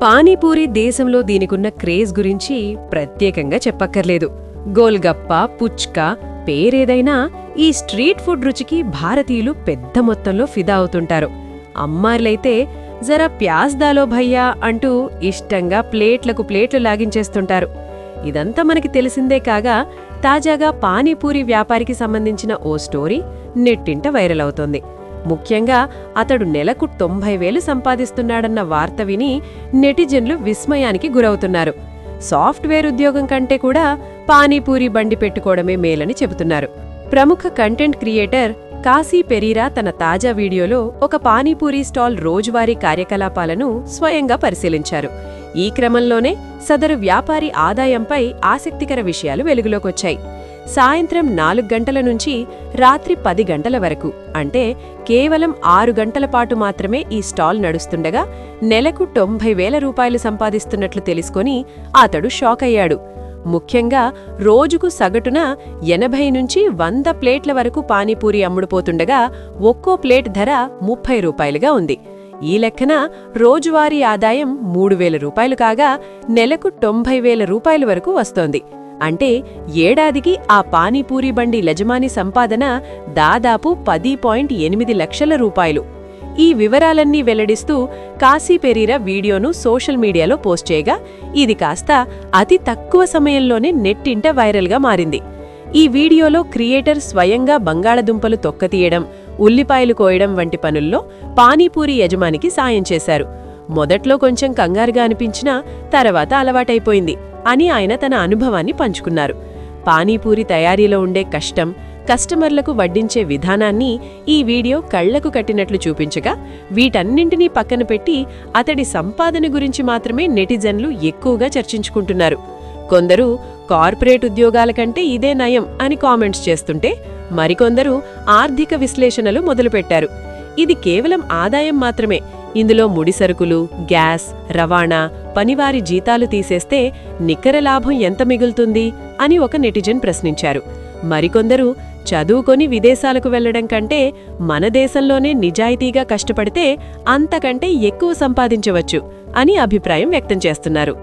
పానీపూరి దేశంలో దీనికున్న క్రేజ్ గురించి ప్రత్యేకంగా చెప్పక్కర్లేదు. గోల్గప్ప, పుచ్కా పేరేదైనా ఈ స్ట్రీట్ ఫుడ్ రుచికి భారతీయులు పెద్ద మొత్తంలో ఫిదా అవుతుంటారు. అమ్మాయిలైతే జరా ప్యాజ్ దాలో భయ్యా అంటూ ఇష్టంగా ప్లేట్లకు ప్లేట్లు లాగించేస్తుంటారు. ఇదంతా మనకి తెలిసిందే కాగా, తాజాగా పానీపూరి వ్యాపారికి సంబంధించిన ఓ స్టోరీ నెట్టింట వైరల్ అవుతోంది. ముఖ్యంగా అతడు నెలకు 90,000 సంపాదిస్తున్నాడన్న వార్త విని నెటిజన్లు విస్మయానికి గురవుతున్నారు. సాఫ్ట్వేర్ ఉద్యోగం కంటే కూడా పానీపూరి బండి పెట్టుకోవడమే మేలని చెబుతున్నారు. ప్రముఖ కంటెంట్ క్రియేటర్ కాశీ పెరీరా తన తాజా వీడియోలో ఒక పానీపూరి స్టాల్ రోజువారీ కార్యకలాపాలను స్వయంగా పరిశీలించారు. ఈ క్రమంలోనే సదరు వ్యాపారి ఆదాయంపై ఆసక్తికర విషయాలు వెలుగులోకొచ్చాయి. సాయంత్రం 4 గంటల నుంచి రాత్రి 10 గంటల వరకు, అంటే కేవలం 6 గంటల పాటు మాత్రమే ఈ స్టాల్ నడుస్తుండగా నెలకు 90,000 రూపాయలు సంపాదిస్తున్నట్లు తెలుసుకొని అతడు షాక్ అయ్యాడు. ముఖ్యంగా రోజుకు సగటున 80 నుంచి 100 ప్లేట్ల వరకు పానీపూరి అమ్ముడుపోతుండగా ఒక్కో ప్లేట్ ధర 30 రూపాయలుగా ఉంది. ఈ లెక్కన రోజువారీ ఆదాయం 3,000 రూపాయలు కాగా నెలకు 90,000 రూపాయల వరకు వస్తోంది. అంటే ఏడాదికి ఆ పానీపూరి బండి యజమాని సంపాదన దాదాపు 10.8 లక్షల రూపాయలు. ఈ వివరాలన్నీ వెల్లడిస్తూ కాశీ పెరీరా వీడియోను సోషల్ మీడియాలో పోస్ట్ చేయగా ఇది కాస్త అతి తక్కువ సమయంలోనే నెట్టింట వైరల్గా మారింది. ఈ వీడియోలో క్రియేటర్ స్వయంగా బంగాళదుంపలు తొక్కతీయడం, ఉల్లిపాయలు కోయడం వంటి పనుల్లో పానీపూరి యజమానికి సాయం చేశారు. మొదట్లో కొంచెం కంగారుగా అనిపించినా తర్వాత అలవాటైపోయింది అని ఆయన తన అనుభవాన్ని పంచుకున్నారు. పానీపూరి తయారీలో ఉండే కష్టం, కస్టమర్లకు వడ్డించే విధానాన్ని ఈ వీడియో కళ్లకు కట్టినట్లు చూపించగా, వీటన్నింటినీ పక్కన పెట్టి అతడి సంపాదన గురించి మాత్రమే నెటిజన్లు ఎక్కువగా చర్చించుకుంటున్నారు. కొందరు కార్పొరేట్ ఉద్యోగాల కంటే ఇదే నయం అని కామెంట్స్ చేస్తుంటే, మరికొందరు ఆర్థిక విశ్లేషణలు మొదలుపెట్టారు. ఇది కేవలం ఆదాయం మాత్రమే, ఇందులో ముడిసరుకులు, గ్యాస్, రవాణా, పనివారి జీతాలు తీసేస్తే నికర లాభం ఎంత మిగులుతుంది అని ఒక నెటిజన్ ప్రశ్నించారు. మరికొందరు చదువుకొని విదేశాలకు వెళ్లడం కంటే మన దేశంలోనే నిజాయితీగా కష్టపడితే అంతకంటే ఎక్కువ సంపాదించవచ్చు అని అభిప్రాయం వ్యక్తం చేస్తున్నారు.